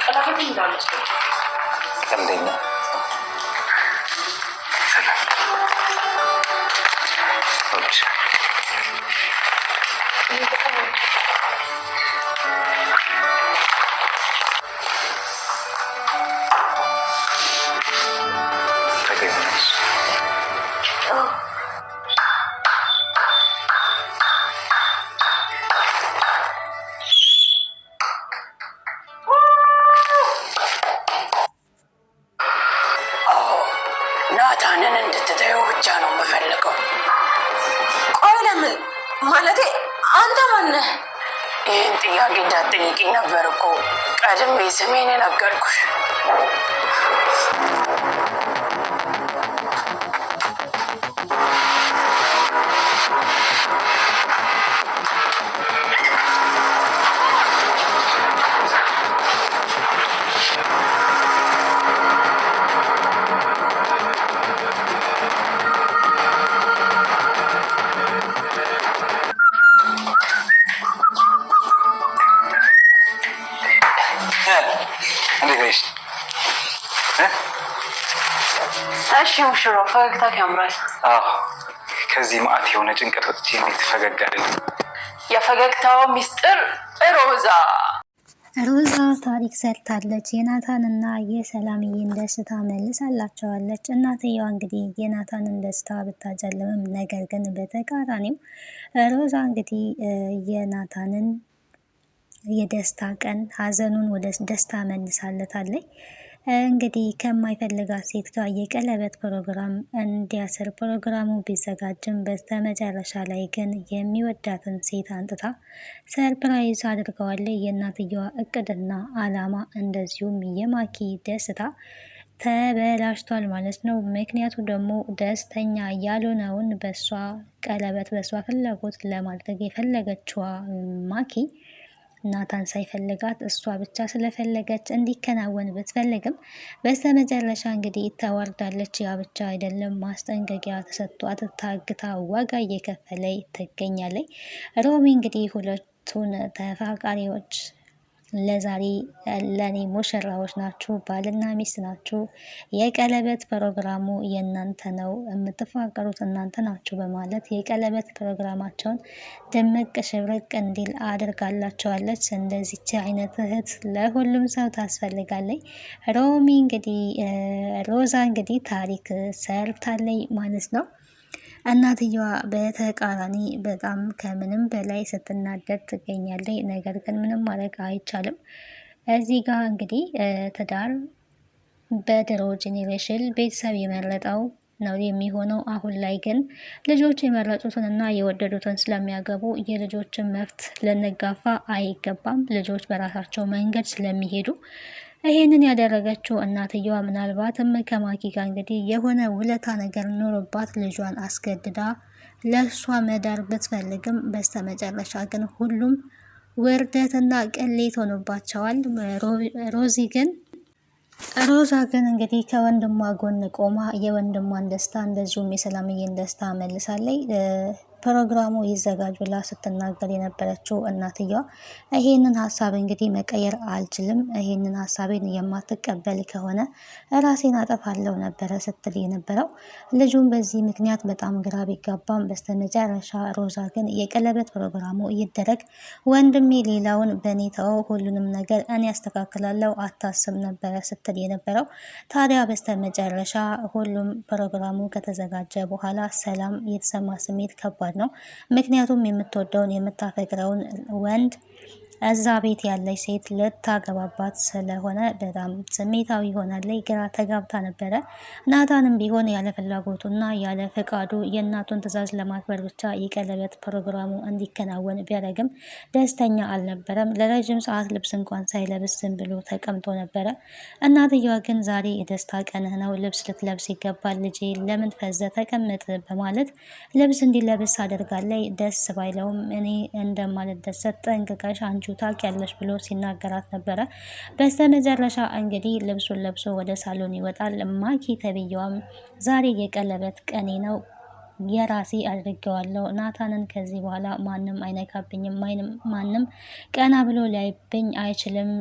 ቀለበት እንዳለች ቀልደኛ ናታንን እንድትተይው ብቻ ነው የምፈልገው። ቆይ ለምን? ማለቴ አንተ ማነህ? ይህን ጥያቄ እንዳትጠይቂኝ ነበር እኮ ቀድሜ ስሜን የነገርኩሽ። እሺ ሙሽሮ ፈገግታ ያምራል። ከዚህ ማዕት የሆነ ጭንቀት ወጥቼ እንዴት ፈገግ አይደለም? የፈገግታው ሚስጥር ሮዛ ታሪክ ሰርታለች። የናታንና የሰላምዬን ደስታ መልሳላቸዋለች። እናትየዋ እንግዲህ የናታንን ደስታ ብታጨልምም ነገር ግን በተቃራኒው ሮዛ እንግዲህ የናታንን የደስታ ቀን ሀዘኑን ወደ ደስታ መልሳለታለች። እንግዲህ ከማይፈልጋት ሴት ጋር የቀለበት ፕሮግራም እንዲያስር ፕሮግራሙ ቢዘጋጅም በስተመጨረሻ ላይ ግን የሚወዳትን ሴት አንጥታ ሰርፕራይዝ አድርገዋለች። የእናትየዋ እቅድና አላማ እንደዚሁም የማኪ ደስታ ተበላሽቷል ማለት ነው። ምክንያቱ ደግሞ ደስተኛ ያልሆነውን በሷ ቀለበት በሷ ፍላጎት ለማድረግ የፈለገችዋ ማኪ ናታን ሳይፈልጋት እሷ ብቻ ስለፈለገች እንዲከናወን ብትፈልግም በስተመጨረሻ እንግዲህ ተዋርዳለች። ያ ብቻ አይደለም፣ ማስጠንቀቂያ ተሰጥቷት ታግታ ዋጋ እየከፈለች ትገኛለች። ሮሚ እንግዲህ ሁለቱን ተፋቃሪዎች ለዛሬ ለኔ ሙሽራዎች ናችሁ፣ ባልና ሚስት ናችሁ፣ የቀለበት ፕሮግራሙ የእናንተ ነው፣ የምትፋቀሩት እናንተ ናችሁ በማለት የቀለበት ፕሮግራማቸውን ድምቅ ሽብርቅ እንዲል አድርጋላቸዋለች። እንደዚች አይነት እህት ለሁሉም ሰው ታስፈልጋለች። ሮሚ እንግዲህ ሮዛ እንግዲህ ታሪክ ሰርታለች ማለት ነው። እናትየዋ በተቃራኒ በጣም ከምንም በላይ ስትናደድ ትገኛለች። ነገር ግን ምንም ማድረግ አይቻልም። እዚህ ጋር እንግዲህ ትዳር በድሮ ጄኔሬሽን ቤተሰብ የመረጠው ነው የሚሆነው። አሁን ላይ ግን ልጆች የመረጡትን እና የወደዱትን ስለሚያገቡ የልጆችን መብት ልንጋፋ አይገባም። ልጆች በራሳቸው መንገድ ስለሚሄዱ ይሄንን ያደረገችው እናትየዋ ምናልባትም ከማኪ ጋር እንግዲህ የሆነ ውለታ ነገር ኖሮባት ልጇን አስገድዳ ለእሷ መዳር ብትፈልግም በስተመጨረሻ ግን ሁሉም ውርደትና ቅሌት ሆኖባቸዋል። ሮዛ ግን እንግዲህ ከወንድሟ ጎን ቆማ የወንድሟን ደስታ እንደዚሁም የሰላምዬን ደስታ መልሳለች። ፕሮግራሙ ይዘጋጅ ብላ ስትናገር የነበረችው እናትየዋ ይሄንን ሀሳብ እንግዲህ መቀየር አልችልም፣ ይሄንን ሀሳቤን የማትቀበል ከሆነ ራሴን አጠፋለሁ ነበረ ስትል የነበረው። ልጁም በዚህ ምክንያት በጣም ግራ ቢጋባም በስተመጨረሻ ሮዛ ግን የቀለበት ፕሮግራሙ ይደረግ፣ ወንድሜ ሌላውን በእኔ ተወው፣ ሁሉንም ነገር እኔ ያስተካክላለሁ፣ አታስብ ነበረ ስትል የነበረው። ታዲያ በስተመጨረሻ ሁሉም ፕሮግራሙ ከተዘጋጀ በኋላ ሰላም የተሰማ ስሜት ከባድ ነው። ምክንያቱም የምትወደውን የምታፈቅረውን ወንድ እዛ ቤት ያለች ሴት ልታገባባት ስለሆነ በጣም ስሜታዊ ሆናለች። ግራ ተጋብታ ነበረ። ናታንም ቢሆን ያለ ፍላጎቱና ያለ ፈቃዱ የእናቱን ትዕዛዝ ለማክበር ብቻ የቀለበት ፕሮግራሙ እንዲከናወን ቢያደርግም ደስተኛ አልነበረም። ለረጅም ሰዓት ልብስ እንኳን ሳይለብስ ዝም ብሎ ተቀምጦ ነበረ። እናትየዋ ግን ዛሬ የደስታ ቀንህ ነው፣ ልብስ ልትለብስ ይገባል ልጄ፣ ለምን ፈዘ ተቀመጥ በማለት ልብስ እንዲለብስ አድርጋለች። ደስ ባይለውም እኔ እንደማልደሰት ጠንቅቀሽ አንቺ ታውቂያለሽ ብሎ ሲናገራት ነበረ። በስተመጨረሻ እንግዲህ ልብሱን ለብሶ ወደ ሳሎን ይወጣል። ማኪ ተብዬዋም ዛሬ የቀለበት ቀኔ ነው የራሴ አድርጌዋለሁ። ናታንን ከዚህ በኋላ ማንም አይነካብኝም፣ ማንም ቀና ብሎ ሊያይብኝ አይችልም።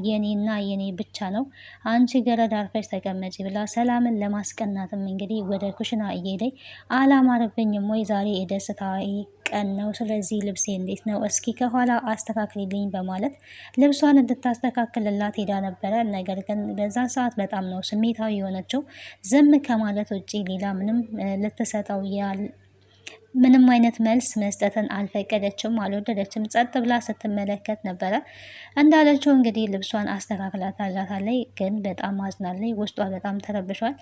የኔና የኔ ብቻ ነው። አንቺ ገረድ አርፈሽ ተቀመጪ ብላ ሰላምን ለማስቀናትም እንግዲህ ወደ ኩሽና እየሄደኝ አላማረብኝም ወይ ዛሬ የደስታ ቀን ነው። ስለዚህ ልብሴ እንዴት ነው? እስኪ ከኋላ አስተካክልልኝ በማለት ልብሷን እንድታስተካክልላት ሄዳ ነበረ። ነገር ግን በዛ ሰዓት በጣም ነው ስሜታዊ የሆነችው። ዝም ከማለት ውጪ ሌላ ምንም ልትሰጠው ምንም አይነት መልስ መስጠትን አልፈቀደችም፣ አልወደደችም። ጸጥ ብላ ስትመለከት ነበረ። እንዳለችው እንግዲህ ልብሷን አስተካክላታለች፣ ግን በጣም አዝናለች። ውስጧ በጣም ተረብሿል።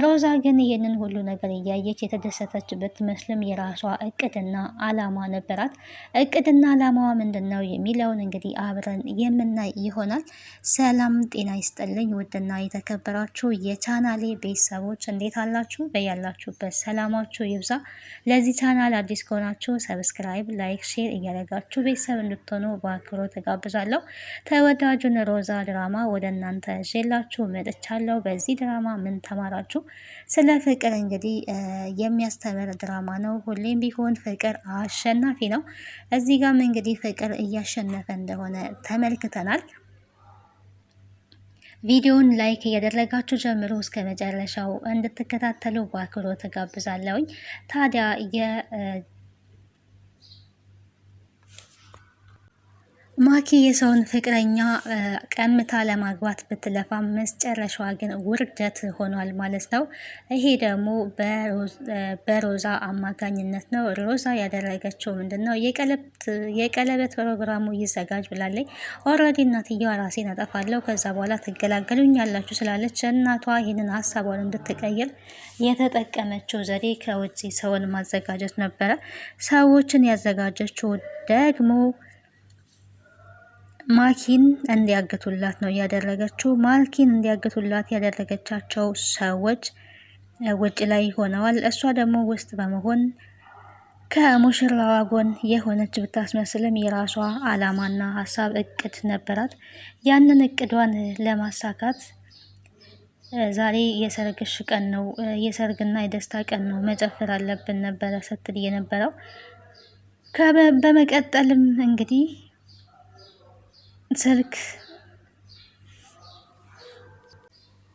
ሮዛ ግን ይህንን ሁሉ ነገር እያየች የተደሰተችበት ትመስልም የራሷ እቅድና አላማ ነበራት። እቅድና አላማዋ ምንድን ነው የሚለውን እንግዲህ አብረን የምናይ ይሆናል። ሰላም ጤና ይስጥልኝ ውድና የተከበራችሁ የቻናሌ ቤተሰቦች እንዴት አላችሁ? በያላችሁበት ሰላማችሁ ይብዛ። ለዚህ ቻናል አዲስ ከሆናችሁ ሰብስክራይብ፣ ላይክ፣ ሼር እያደረጋችሁ ቤተሰብ እንድትሆኑ በአክብሮት ተጋብዛለሁ። ተወዳጁን ሮዛ ድራማ ወደ እናንተ ይዤላችሁ መጥቻለሁ። በዚህ ድራማ ምን ተማራችሁ? ስለ ፍቅር እንግዲህ የሚያስተምር ድራማ ነው። ሁሌም ቢሆን ፍቅር አሸናፊ ነው። እዚህ ጋም እንግዲህ ፍቅር እያሸነፈ እንደሆነ ተመልክተናል። ቪዲዮውን ላይክ እያደረጋችሁ ጀምሮ እስከ መጨረሻው እንድትከታተሉ በአክብሮት ተጋብዛለሁኝ። ታዲያ ማኪ የሰውን ፍቅረኛ ቀምታ ለማግባት ብትለፋም መጨረሻዋ ግን ውርደት ሆኗል ማለት ነው። ይሄ ደግሞ በሮዛ አማካኝነት ነው። ሮዛ ያደረገችው ምንድን ነው? የቀለበት ፕሮግራሙ ይዘጋጅ ብላለች። ኦልሬዲ እናትየዋ ራሴን አጠፋለሁ ከዛ በኋላ ትገላገሉኛላችሁ ስላለች እናቷ ይህንን ሀሳቧን እንድትቀይር የተጠቀመችው ዘዴ ከውጭ ሰውን ማዘጋጀት ነበረ። ሰዎችን ያዘጋጀችው ደግሞ ማኪን እንዲያግቱላት ነው ያደረገችው። ማኪን እንዲያግቱላት ያደረገቻቸው ሰዎች ውጭ ላይ ሆነዋል። እሷ ደግሞ ውስጥ በመሆን ከሙሽራዋ ጎን የሆነች ብታስመስልም የራሷ አላማና ሀሳብ እቅድ ነበራት። ያንን እቅዷን ለማሳካት ዛሬ የሰርግሽ ቀን ነው፣ የሰርግና የደስታ ቀን ነው፣ መጨፈር አለብን ነበረ ስትል የነበረው። በመቀጠልም እንግዲህ ስልክ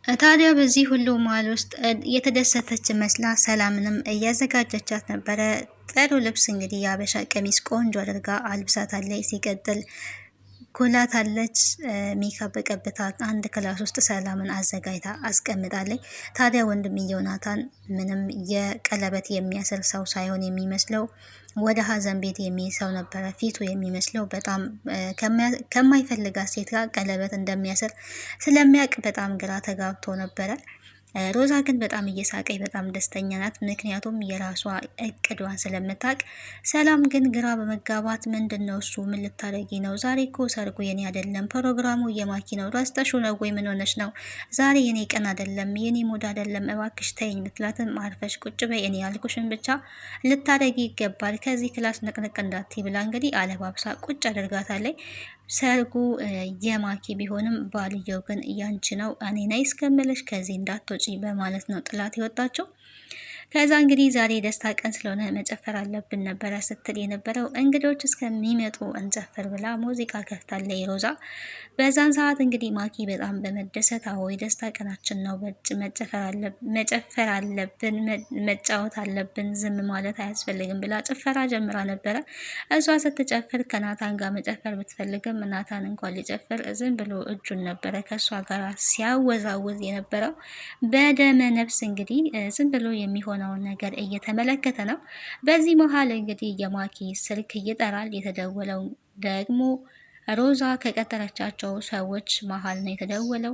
ታዲያ በዚህ ሁሉ መሀል ውስጥ የተደሰተች መስላ ሰላምንም እያዘጋጀቻት ነበረ። ጥሩ ልብስ እንግዲህ የሀበሻ ቀሚስ ቆንጆ አድርጋ አልብሳታለች። ሲቀጥል ኩላታለች፣ ሜካፕ ቀብታ አንድ ክላስ ውስጥ ሰላምን አዘጋጅታ አስቀምጣለች። ታዲያ ወንድምየው ናታን ምንም የቀለበት የሚያስር ሰው ሳይሆን የሚመስለው ወደ ሀዘን ቤት የሚሄድ ሰው ነበረ ፊቱ የሚመስለው። በጣም ከማይፈልጋት ሴት ጋር ቀለበት እንደሚያስር ስለሚያውቅ በጣም ግራ ተጋብቶ ነበረ። ሮዛ ግን በጣም እየሳቀኝ በጣም ደስተኛ ናት። ምክንያቱም የራሷ እቅዷን ስለምታውቅ። ሰላም ግን ግራ በመጋባት ምንድን ነው እሱ? ምን ልታደርጊ ነው? ዛሬ እኮ ሰርጉ የኔ አይደለም፣ ፕሮግራሙ የማኪ ነው። ረስተሽው ነው ወይ? ምን ሆነሽ ነው? ዛሬ የኔ ቀን አይደለም፣ የኔ ሙድ አይደለም፣ እባክሽ ተይኝ ብትላትም አርፈሽ ቁጭ በይ፣ እኔ ያልኩሽን ብቻ ልታደርጊ ይገባል፣ ከዚህ ክላስ ንቅንቅ እንዳትይ ብላ እንግዲህ አለባብሳ ቁጭ አድርጋታለች። ሰርጉ የማኪ ቢሆንም ባልየው ግን ያንቺ ነው፣ እኔ ነኝ እስከምልሽ ከዚህ እንዳትወጪ በማለት ነው ጥላት የወጣችው። ከዛ እንግዲህ ዛሬ ደስታ ቀን ስለሆነ መጨፈር አለብን ነበረ ስትል የነበረው። እንግዶች እስከሚመጡ እንጨፍር ብላ ሙዚቃ ከፍታለች ሮዛ። በዛን ሰዓት እንግዲህ ማኪ በጣም በመደሰት አዎ የደስታ ቀናችን ነው፣ መጨፈር አለብን፣ መጫወት አለብን፣ ዝም ማለት አያስፈልግም ብላ ጭፈራ ጀምራ ነበረ። እሷ ስትጨፍር ከናታን ጋር መጨፈር ብትፈልግም ናታን እንኳን ሊጨፍር ዝም ብሎ እጁን ነበረ ከእሷ ጋር ሲያወዛውዝ የነበረው። በደመ ነፍስ እንግዲህ ዝም ብሎ የሚሆነውን ነገር እየተመለከተ ነው። በዚህ መሀል እንግዲህ የማኪ ስልክ ይጠራል። የተደወለው ደግሞ ሮዛ ከቀጠረቻቸው ሰዎች መሀል ነው የተደወለው።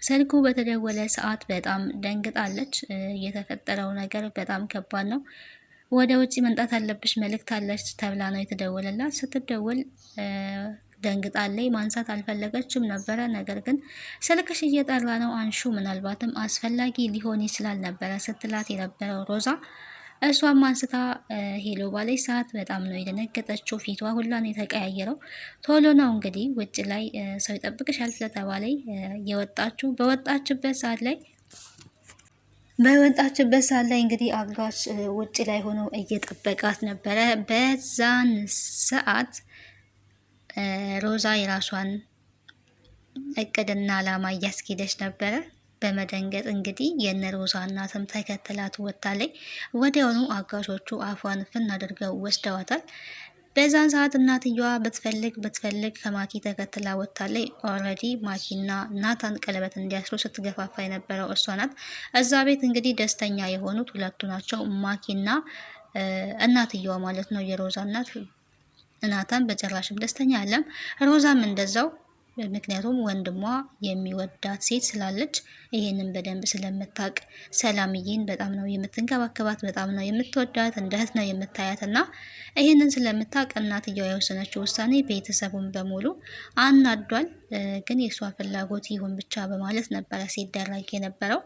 ስልኩ በተደወለ ሰዓት በጣም ደንግጣለች። የተፈጠረው ነገር በጣም ከባድ ነው። ወደ ውጭ መምጣት አለብሽ፣ መልእክት አለች ተብላ ነው የተደወለላት። ስትደውል ደንግጣለች። ማንሳት አልፈለገችም ነበረ። ነገር ግን ስልክሽ እየጠራ ነው አንሹ፣ ምናልባትም አስፈላጊ ሊሆን ይችላል ነበረ ስትላት የነበረው ሮዛ። እሷም አንስታ ሄሎ ባለች ሰዓት በጣም ነው የደነገጠችው። ፊቷ ሁላ ነው የተቀያየረው። ቶሎ ነው እንግዲህ ውጭ ላይ ሰው ይጠብቅሻል ስለተባለች የወጣችው። በወጣችበት ሰዓት ላይ በወጣችበት ሰዓት ላይ እንግዲህ አጋች ውጭ ላይ ሆኖ እየጠበቃት ነበረ። በዛን ሰዓት ሮዛ የራሷን እቅድና አላማ እያስኬደች ነበረ። በመደንገጥ እንግዲህ የነ ሮዛ እናትም ተከትላት ወጥታለች። ወዲያውኑ አጋሾቹ አፏን ፍን አድርገው ወስደዋታል። በዛን ሰዓት እናትየዋ ብትፈልግ ከማኪ ተከትላ ወጥታለች። ኦልሬዲ ማኪና ናታን ቀለበት እንዲያስሩ ስትገፋፋ የነበረው እሷ ናት። እዛ ቤት እንግዲህ ደስተኛ የሆኑት ሁለቱ ናቸው፣ ማኪና እናትየዋ ማለት ነው፣ የሮዛ እናት። ናታን በጭራሽም ደስተኛ አለም፣ ሮዛም እንደዛው። ምክንያቱም ወንድሟ የሚወዳት ሴት ስላለች ይሄንን በደንብ ስለምታውቅ ሰላምዬን በጣም ነው የምትንከባከባት፣ በጣም ነው የምትወዳት፣ እንደ እህት ነው የምታያት እና ይሄንን ስለምታውቅ እናትየዋ የወሰነችው ውሳኔ ቤተሰቡን በሙሉ አናዷል። ግን የእሷ ፍላጎት ይሁን ብቻ በማለት ነበረ ሲደረግ የነበረው።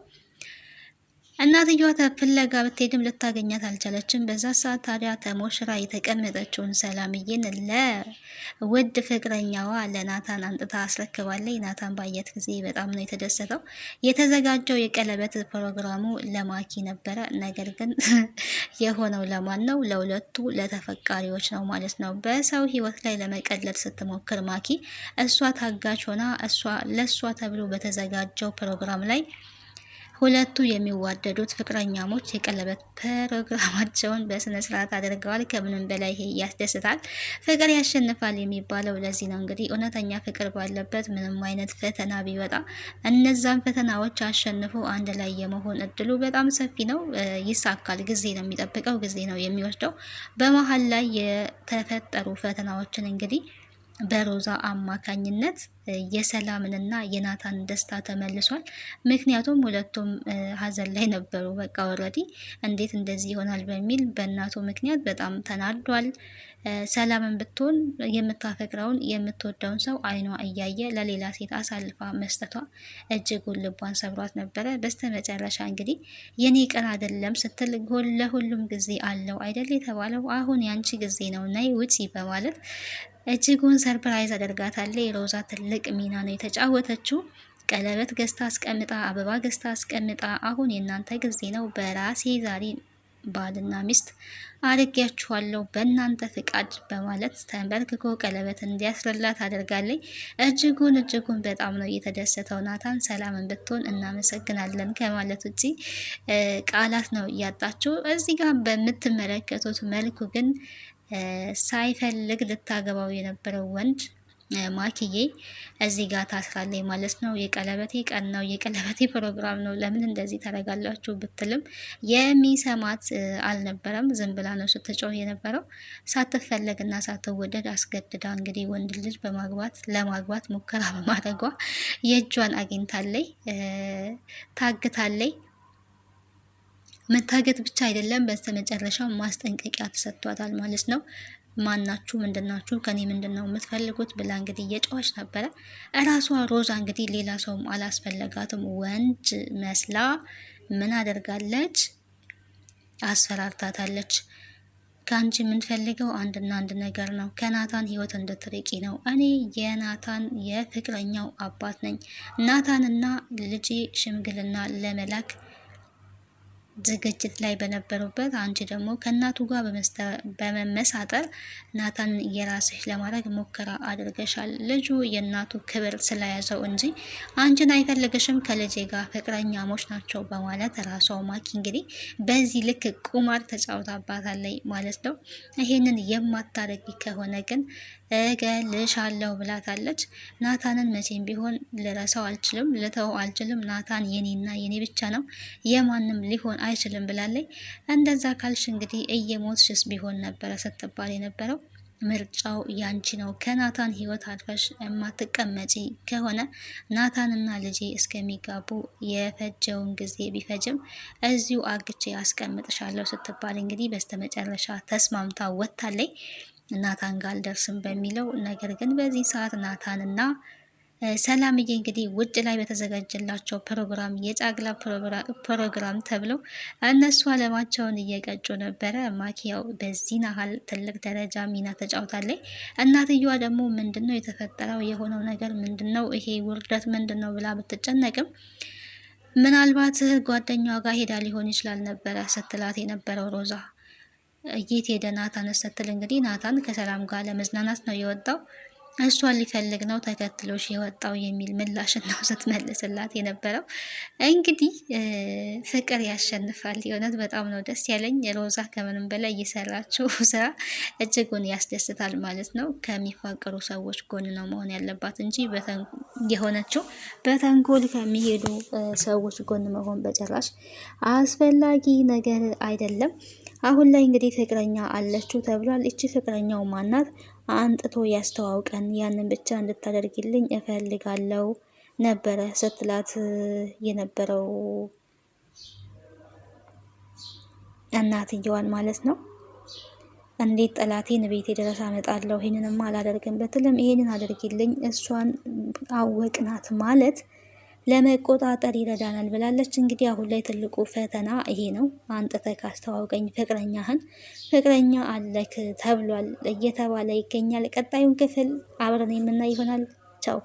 እናትየዋ ፍለጋ ብትሄድም ልታገኛት አልቻለችም። በዛ ሰዓት ታዲያ ተሞሽራ የተቀመጠችውን ሰላምዬን ለውድ ፍቅረኛዋ ለናታን አንጥታ አስረክባለች። ናታን ባየት ጊዜ በጣም ነው የተደሰተው። የተዘጋጀው የቀለበት ፕሮግራሙ ለማኪ ነበረ። ነገር ግን የሆነው ለማን ነው? ለሁለቱ ለተፈቃሪዎች ነው ማለት ነው። በሰው ሕይወት ላይ ለመቀለድ ስትሞክር ማኪ እሷ ታጋች ሆና ለእሷ ተብሎ በተዘጋጀው ፕሮግራም ላይ ሁለቱ የሚዋደዱት ፍቅረኛሞች የቀለበት ፕሮግራማቸውን በስነ ስርዓት አድርገዋል። ከምንም በላይ ይሄ ያስደስታል። ፍቅር ያሸንፋል የሚባለው ለዚህ ነው። እንግዲህ እውነተኛ ፍቅር ባለበት ምንም አይነት ፈተና ቢወጣ እነዛን ፈተናዎች አሸንፎ አንድ ላይ የመሆን እድሉ በጣም ሰፊ ነው። ይሳካል። ጊዜ ነው የሚጠብቀው፣ ጊዜ ነው የሚወስደው። በመሀል ላይ የተፈጠሩ ፈተናዎችን እንግዲህ በሮዛ አማካኝነት የሰላምንና የናታን ደስታ ተመልሷል። ምክንያቱም ሁለቱም ሀዘን ላይ ነበሩ። በቃ ወረዲ እንዴት እንደዚህ ይሆናል በሚል በእናቱ ምክንያት በጣም ተናዷል። ሰላምን ብትሆን የምታፈቅረውን የምትወደውን ሰው አይኗ እያየ ለሌላ ሴት አሳልፋ መስጠቷ እጅጉን ልቧን ሰብሯት ነበረ። በስተመጨረሻ እንግዲህ የኔ ቀን አይደለም ስትል ለሁሉም ጊዜ አለው አይደል የተባለው፣ አሁን ያንቺ ጊዜ ነው ነይ ውጪ በማለት እጅጉን ሰርፕራይዝ አደርጋታለች። ሮዛ ትልቅ ሚና ነው የተጫወተችው። ቀለበት ገዝታ አስቀምጣ፣ አበባ ገዝታ አስቀምጣ፣ አሁን የእናንተ ጊዜ ነው፣ በራሴ ዛሬ ባልና ሚስት አድርጊያችኋለሁ በእናንተ ፍቃድ በማለት ተንበርክኮ ቀለበት እንዲያስርላት አድርጋለች። እጅጉን በጣም ነው የተደሰተው ናታን። ሰላምን ብትሆን እናመሰግናለን ከማለት ውጪ ቃላት ነው እያጣችው። እዚህ ጋር በምትመለከቱት መልኩ ግን ሳይፈልግ ልታገባው የነበረው ወንድ ማኪዬ እዚህ ጋር ታስራለች ማለት ነው። የቀለበቴ ቀን ነው፣ የቀለበቴ ፕሮግራም ነው፣ ለምን እንደዚህ ታደርጋላችሁ ብትልም የሚሰማት አልነበረም። ዝም ብላ ነው ስትጮህ የነበረው። ሳትፈለግና ሳትወደድ አስገድዳ እንግዲህ ወንድ ልጅ ለማግባት ሙከራ በማድረጓ የእጇን አግኝታለች፣ ታግታለች። መታገት ብቻ አይደለም፣ በስተመጨረሻው ማስጠንቀቂያ ተሰጥቷታል ማለት ነው። ማናችሁ ምንድናችሁ ከኔ ምንድነው የምትፈልጉት ብላ እንግዲህ እየጮኸች ነበረ። እራሷ ሮዛ እንግዲህ ሌላ ሰውም አላስፈለጋትም። ወንድ መስላ ምን አደርጋለች? አስፈራርታታለች። ከአንቺ የምንፈልገው አንድና አንድ ነገር ነው፣ ከናታን ህይወት እንድትርቂ ነው። እኔ የናታን የፍቅረኛው አባት ነኝ። ናታንና ልጄ ሽምግልና ለመላክ ዝግጅት ላይ በነበሩበት አንቺ ደግሞ ከእናቱ ጋር በመመሳጠር ናታንን የራስሽ ለማድረግ ሙከራ አድርገሻል። ልጁ የእናቱ ክብር ስለያዘው እንጂ አንቺን አይፈልግሽም፣ ከልጄ ጋር ፍቅረኛሞች ናቸው በማለት ራሷ ማኪ እንግዲህ በዚህ ልክ ቁማር ተጫውታባታለች ማለት ነው። ይሄንን የማታደርጊ ከሆነ ግን እገልሻለሁ ብላታለች። ናታንን መቼም ቢሆን ልረሳው አልችልም፣ ልተው አልችልም። ናታን የኔና የኔ ብቻ ነው፣ የማንም ሊሆን አይችልም ብላለች። እንደዛ ካልሽ እንግዲህ እየሞትሽስ ቢሆን ነበረ ስትባል የነበረው። ምርጫው ያንቺ ነው። ከናታን ህይወት አልፈሽ የማትቀመጪ ከሆነ ናታንና ልጄ እስከሚጋቡ የፈጀውን ጊዜ ቢፈጅም እዚሁ አግቼ አስቀምጥሻለሁ ስትባል እንግዲህ በስተመጨረሻ ተስማምታ ወጥታለች። ናታን ጋር አልደርስም በሚለው ነገር ግን በዚህ ሰዓት ናታንና ሰላምዬ እንግዲህ ውጭ ላይ በተዘጋጀላቸው ፕሮግራም የጫግላ ፕሮግራም ተብለው እነሱ አለማቸውን እየቀጩ ነበረ። ማኪያው በዚህ ናህል ትልቅ ደረጃ ሚና ተጫውታለች። እናትየዋ ደግሞ ምንድነው የተፈጠረው የሆነው ነገር ምንድነው ይሄ ውርደት ምንድነው ብላ ብትጨነቅም ምናልባት ጓደኛዋ ጋር ሄዳ ሊሆን ይችላል ነበረ ስትላት የነበረው ሮዛ። የት ሄደ ናታን ስትል እንግዲህ ናታን ከሰላም ጋር ለመዝናናት ነው የወጣው፣ እሷን ሊፈልግ ነው ተከትሎሽ የወጣው የሚል ምላሽ ነው ስትመልስላት የነበረው። እንግዲህ ፍቅር ያሸንፋል። የእውነት በጣም ነው ደስ ያለኝ። ሮዛ ከምንም በላይ እየሰራችው ስራ እጅጉን ያስደስታል ማለት ነው። ከሚፋቀሩ ሰዎች ጎን ነው መሆን ያለባት እንጂ የሆነችው በተንኮል ከሚሄዱ ሰዎች ጎን መሆን በጭራሽ አስፈላጊ ነገር አይደለም። አሁን ላይ እንግዲህ ፍቅረኛ አለችው ተብሏል። እቺ ፍቅረኛው ማናት? አንጥቶ ያስተዋውቀን፣ ያንን ብቻ እንድታደርግልኝ እፈልጋለሁ ነበረ ስትላት የነበረው እናትየዋን ማለት ነው። እንዴት ጠላቴን ቤቴ ድረስ አመጣለሁ? ይህንንም አላደርግም ብትልም ይሄንን አድርጊልኝ፣ እሷን አወቅናት ማለት ለመቆጣጠር ይረዳናል ብላለች። እንግዲህ አሁን ላይ ትልቁ ፈተና ይሄ ነው። አንጥተህ ካስተዋውቀኝ ፍቅረኛህን፣ ፍቅረኛ አለክ ተብሏል እየተባለ ይገኛል። ቀጣዩን ክፍል አብረን የምናይ ይሆናል። ቻው